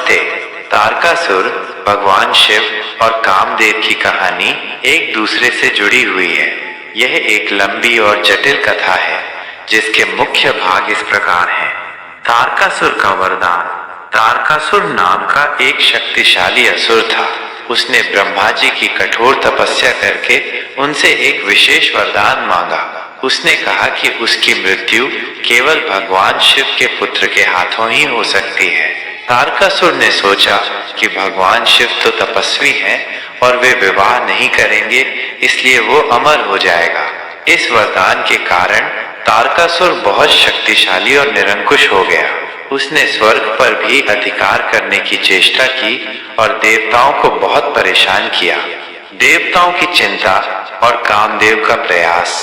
नमस्ते। तारकासुर, भगवान शिव और कामदेव की कहानी एक दूसरे से जुड़ी हुई है। यह एक लंबी और जटिल कथा है जिसके मुख्य भाग इस प्रकार हैं। तारकासुर का वरदान। तारकासुर नाम का एक शक्तिशाली असुर था। उसने ब्रह्मा जी की कठोर तपस्या करके उनसे एक विशेष वरदान मांगा। उसने कहा कि उसकी मृत्यु केवल भगवान शिव के पुत्र के हाथों ही हो सकती है। तारकासुर ने सोचा कि भगवान शिव तो तपस्वी हैं और वे विवाह नहीं करेंगे, इसलिए वो अमर हो जाएगा। इस वरदान के कारण तारकासुर बहुत शक्तिशाली और निरंकुश हो गया। उसने स्वर्ग पर भी अधिकार करने की चेष्टा की और देवताओं को बहुत परेशान किया। देवताओं की चिंता और कामदेव का प्रयास।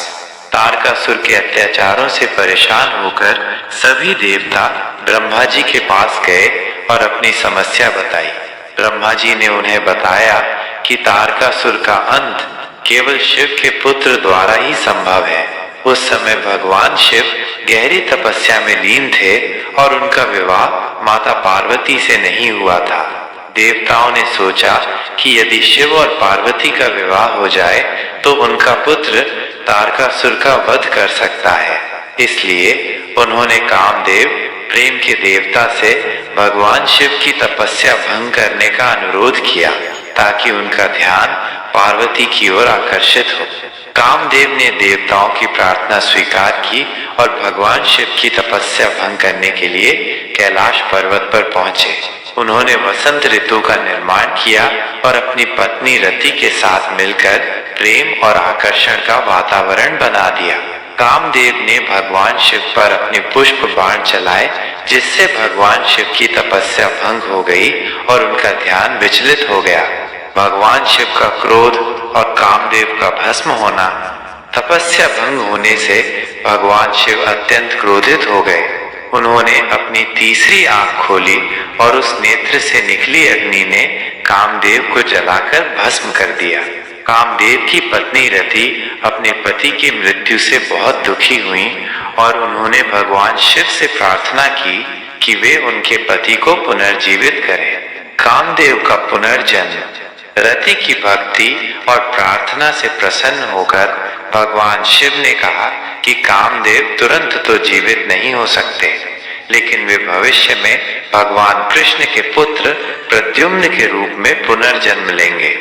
तारकासुर के अत्याचारों से परेशान होकर सभी देवता ब्रह्मा जी के पास गए और अपनी समस्या बताई। ब्रह्मा जी ने उन्हें बताया कि तारकासुर का अंत केवल शिव के पुत्र द्वारा ही संभव है। उस समय भगवान शिव गहरी तपस्या में लीन थे और उनका विवाह माता पार्वती से नहीं हुआ था। देवताओं ने सोचा कि यदि शिव और पार्वती का विवाह हो जाए तो उनका पुत्र तारकासुर का वध कर सकता है। इसलिए उन्होंने कामदेव, प्रेम के देवता से भगवान शिव की तपस्या भंग करने का अनुरोध किया ताकि उनका ध्यान पार्वती की ओर आकर्षित हो। कामदेव ने देवताओं की प्रार्थना स्वीकार की और भगवान शिव की तपस्या भंग करने के लिए कैलाश पर्वत पर पहुंचे। उन्होंने वसंत ऋतु का निर्माण किया और अपनी पत्नी रति के साथ मिलकर प्रेम और आकर्षण का वातावरण बना दिया। कामदेव ने भगवान शिव पर अपने पुष्प बाण चलाए, जिससे भगवान शिव की तपस्या भंग हो गई और उनका ध्यान विचलित हो गया। भगवान शिव का क्रोध और कामदेव का भस्म होना। तपस्या भंग होने से भगवान शिव अत्यंत क्रोधित हो गए। उन्होंने अपनी तीसरी आंख खोली और उस नेत्र से निकली अग्नि ने कामदेव को जलाकर भस्म कर दिया। कामदेव की पत्नी रति अपने पति की मृत्यु से बहुत दुखी हुई और उन्होंने भगवान शिव से प्रार्थना की कि वे उनके पति को पुनर्जीवित करें। कामदेव का पुनर्जन्म। रति की भक्ति और प्रार्थना से प्रसन्न होकर भगवान शिव ने कहा कि कामदेव तुरंत तो जीवित नहीं हो सकते, लेकिन वे भविष्य में भगवान कृष्ण के पुत्र प्रद्युम्न के रूप में पुनर्जन्म लेंगे।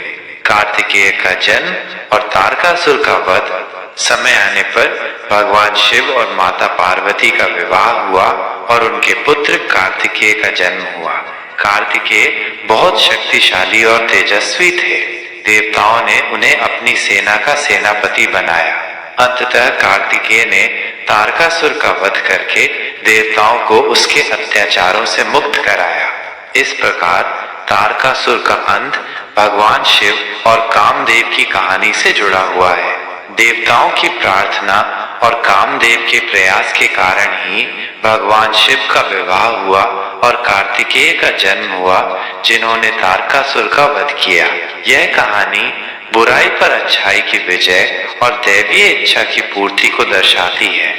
कार्तिकेय का जन्म और तारकासुर का वध। समय आने पर भगवान शिव और माता पार्वती का विवाह हुआ और उनके पुत्र कार्तिकेय का जन्म हुआ। कार्तिकेय बहुत शक्तिशाली और तेजस्वी थे। देवताओं ने उन्हें अपनी सेना का सेनापति बनाया। अंततः कार्तिकेय ने तारकासुर का वध करके देवताओं को उसके अत्याचारों से मुक्त कराया। इस प्रकार तारकासुर का अंत भगवान शिव और कामदेव की कहानी से जुड़ा हुआ है। देवताओं की प्रार्थना और कामदेव के प्रयास के कारण ही भगवान शिव का विवाह हुआ और कार्तिकेय का जन्म हुआ, जिन्होंने तारकासुर का वध किया। यह कहानी बुराई पर अच्छाई की विजय और दैवीय इच्छा की पूर्ति को दर्शाती है।